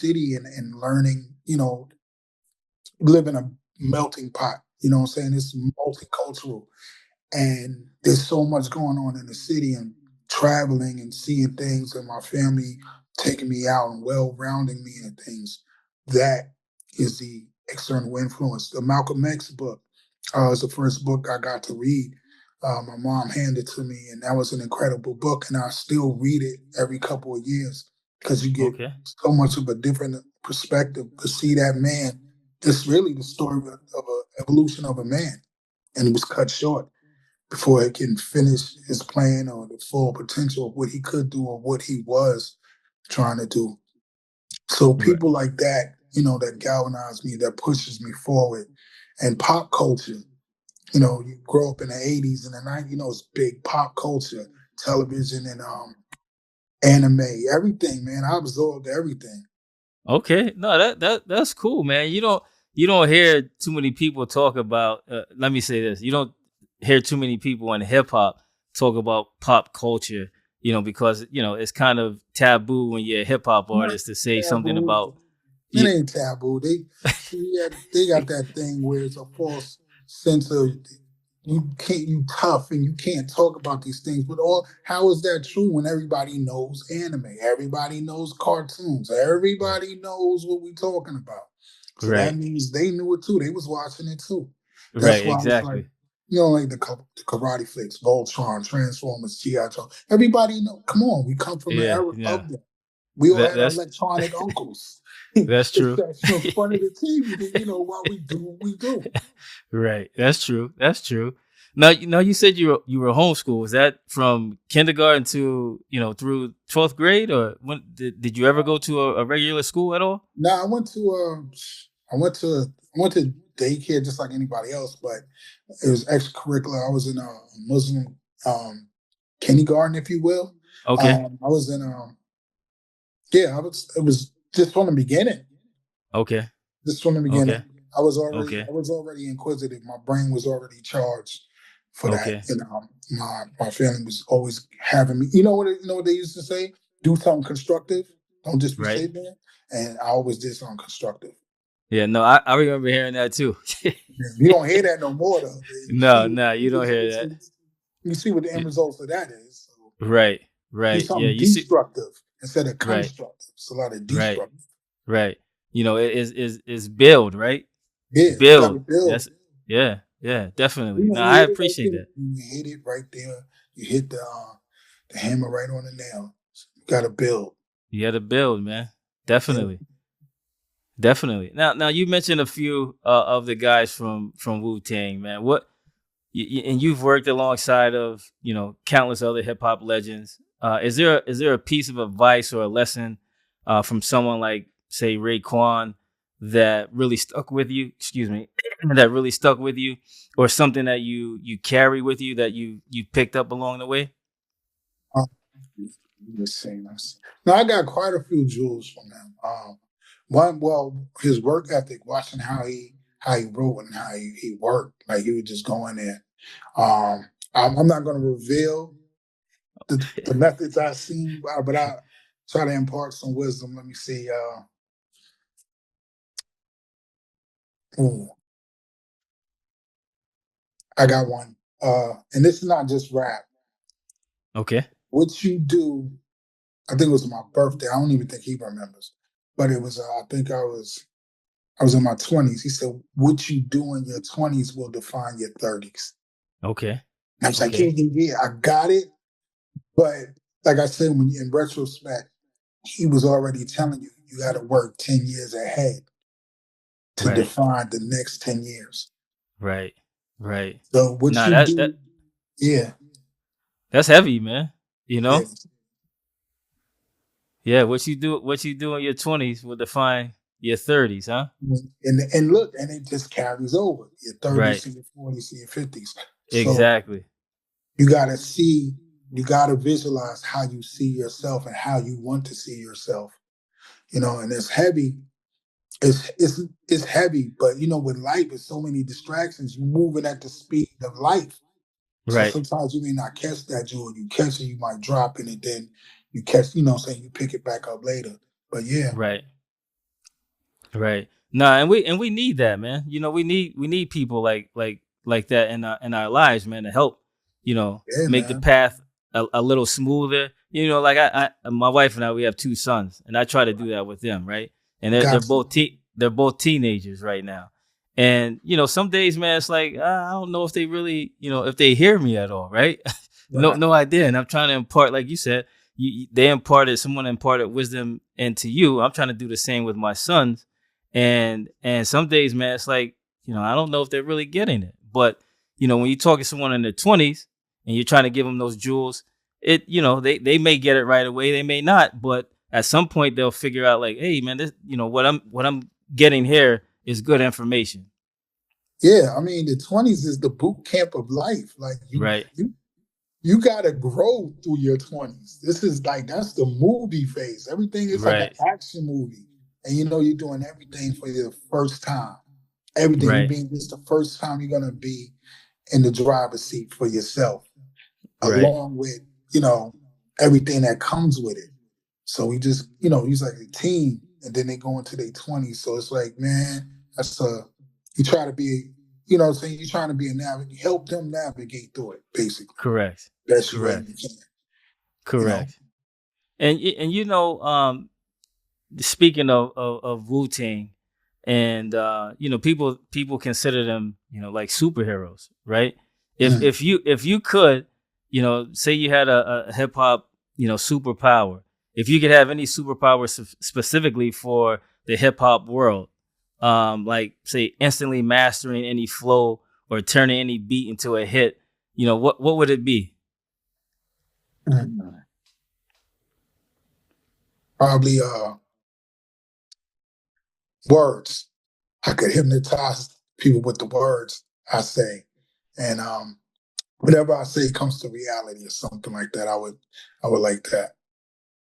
city and learning, live in a melting pot. You know what I'm saying? It's multicultural. And there's so much going on in the city and traveling and seeing things and my family taking me out and well-rounding me and things. That is the external influence. The Malcolm X book is the first book I got to read. My mom handed to me, and that was an incredible book. And I still read it every couple of years because you get Okay. so much of a different perspective to see that man. It's really the story of an evolution of a man, and it was cut short before he can finish his plan or the full potential of what he could do or what he was trying to do. So Right. people like that, that galvanize me, that pushes me forward. And pop culture, you grow up in the 80s and the 90s, it's big pop culture, television and anime, everything, man. I absorbed everything. Okay. No, that's cool, man. You don't hear too many people talk about. Let me say this: you don't hear too many people in hip hop talk about pop culture. Because it's kind of taboo when you're a hip hop Not artist to say something taboo. about. It You, ain't taboo. They got that thing where it's a false sense of you tough and you can't talk about these things. But how is that true when everybody knows anime? Everybody knows cartoons. right. Everybody knows what we're talking about. So that Right. means they knew it too. They was watching it too. That's Right. why it's like, Exactly. like the karate flicks, Voltron, Transformers, G.I. Joe. Everybody know. Come on, we come from the Yeah. era Yeah. of them. We all had our That's electronic uncles. that's It's true. just in front of the TV, while we do what we do. Right. That's true. That's true. Now, you said you were homeschooled. Was that from kindergarten to through 12th grade, or when did you ever go to a regular school at all? Now I went to daycare just like anybody else, but it was extracurricular. I was in a Muslim kindergarten, if you will. Okay. I was in yeah, it was just from the beginning. Okay. Just from the beginning. Okay. I Okay. was already inquisitive. My brain was already charged for that. Okay. My family was always having me. You know what they used to say? Do something constructive. Don't just be Right. sitting there. And I always did something constructive. Yeah. No, I remember hearing that too. You don't hear that no more though. No, no, you don't hear that. You see what the end Y- results of that is. So Right. do Right. Yeah. something You see. destructive instead of Right. constructive. It's a lot of Right. destructive. Right. It is build, right? Yeah, you got to Build. build. That's yeah. Yeah. Definitely. No, You I hit it right appreciate there. that. You hit it right there. You hit the hammer right on the nail. You got to build. You got to build, man. Yeah. Definitely. Definitely. Now you mentioned a few of the guys from Wu-Tang, man. And you've worked alongside of countless other hip hop legends. Is there a piece of advice or a lesson from someone like say Raekwon that really stuck with you? Excuse me, that really stuck with you, or something that you carry with you that you picked up along the way? Um, let's see. Now I got quite a few jewels from him. One, well, his work ethic, watching how he wrote and how he worked. Like he would just go in there. I'm not going to reveal the methods I've seen, but I try to impart some wisdom. Let me see. Ooh, I got one. And this is not just rap. Okay. What you do, I think it was my birthday. I don't even think he remembers, but it was. I think I was in my 20s. He said, "What you do in your 20s will define your 30s." Okay. And I was like, "Yeah, Okay. yeah, yeah, I got it." But like I said, when in retrospect, he was already telling you you got to work 10 years ahead to Right. define the next 10 years. Right. Right. So what Nah, you that that do, yeah, that's heavy, man. You yeah. know? Yeah, what you do in your 20s will define your 30s, huh? And look, and it just carries over your 30s Right. to your 40s to your 50s. So Exactly. you got to see, you got to visualize how you see yourself and how you want to see yourself. And it's heavy. It's heavy, but with life, there's so many distractions. You're moving at the speed of life. So Right. sometimes you may not catch that jewel. You catch it, you might drop in it, then you catch, what I'm saying, you pick it back up later. But yeah, Right. Right. Nah, and we need that, man. You know, we need people like that in our lives, man, to help, Yeah, make the man. path a little smoother. You know, like my wife and I, we have two sons, and I try to do that with them, right? And Got you. they're both teenagers right now. And some days, man, it's like I don't know if they really, if they hear me at all, right? Right. No idea. And I'm trying to impart, like you said, someone imparted wisdom into you. I'm trying to do the same with my sons. And some days, man, it's like, I don't know if they're really getting it. But, when you're talking to someone in their 20s and you're trying to give them those jewels, they may get it right away, they may not, but at some point they'll figure out like, hey, man, this, what I'm getting here is good information. Yeah, I mean, the 20s is the boot camp of life. Like Right. you gotta grow through your 20s. This is like that's the movie phase. Everything is like an Right. action movie. And you're doing everything for the first time. Everything you Right. being this the first time you're gonna be in the driver's seat for yourself, Right. along with, you know, everything that comes with it. So we just, he's like a teen and then they go into their 20s. So it's like, man, you try to be, what I'm saying? You're trying to be a navigate, help them navigate through it, basically. Correct. Best way Correct. you can, you know. Correct. And speaking of Wu Tang, and people consider them, like superheroes, right? Mm. If you could, say you had a hip hop, superpower. If you could have any superpower specifically for the hip hop world, like say instantly mastering any flow or turning any beat into a hit, what would it be? Mm. Probably words. I could hypnotize people with the words I say. And whatever I say comes to reality or something like that. I would like that.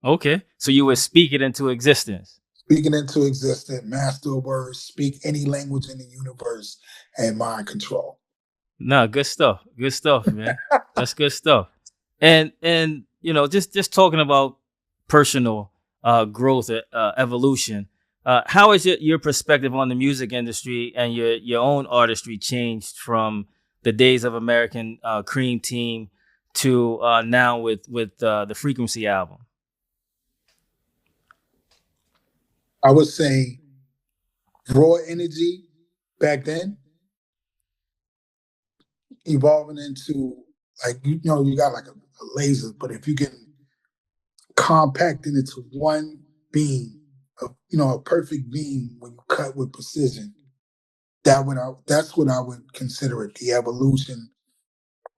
Okay, so you would speak it into existence. Speaking into existence, master of words, speak any language in the universe, and mind control. No, good stuff. Good stuff, man. That's good stuff. And just talking about personal growth, evolution. How has your perspective on the music industry and your own artistry changed from the days of American Cream Team to now with the Frequency album? I would say raw energy back then, evolving into like you got like a laser, but if you can compact it into one beam, a perfect beam when you cut with precision, that's what I would consider it, the evolution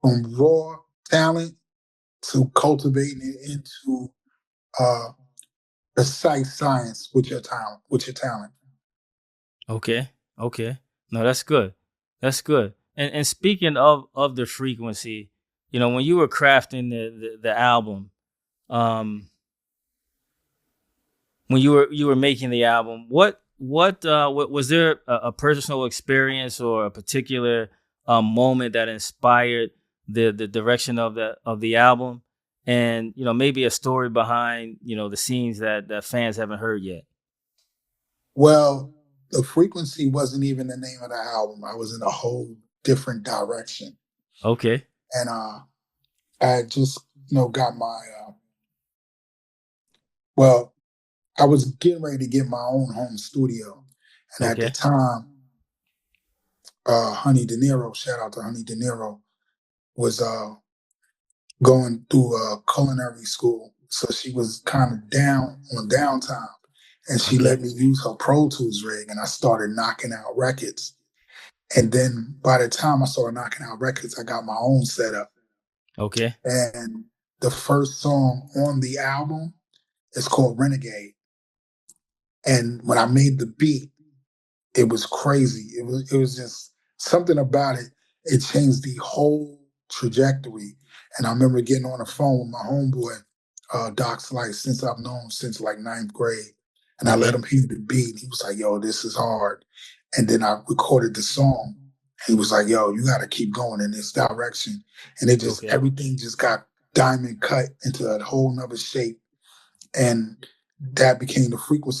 from raw talent to cultivating it into uh, precise science with your talent. With your talent, Okay. Okay. No, that's good. That's good. And speaking of the Frequency, when you were crafting the album, um, when you were making the album, what was there a personal experience or a particular moment that inspired the direction of the album, and maybe a story behind the scenes that fans haven't heard yet. well, the frequency wasn't even the name of the album. I was in a whole different direction, Okay. and I had just got my well, I was getting ready to get my own home studio, and at the Okay. time, Honey De Niro, shout out to Honey De Niro, was going through a culinary school. So she was kind of down on downtime. And she let Okay. me use her Pro Tools rig and I started knocking out records. And then by the time I started knocking out records, I got my own setup. Okay. And the first song on the album is called Renegade. And when I made the beat, it was crazy. It was just something about it. It changed the whole trajectory. And I remember getting on the phone with my homeboy, Doc Slice, since I've known him since like ninth grade. And I let Okay. him hear the beat. He was like, yo, this is hard. And then I recorded the song. He was like, yo, you got to keep going in this direction. And Okay. everything just got diamond cut into a whole nother shape. And that became the frequency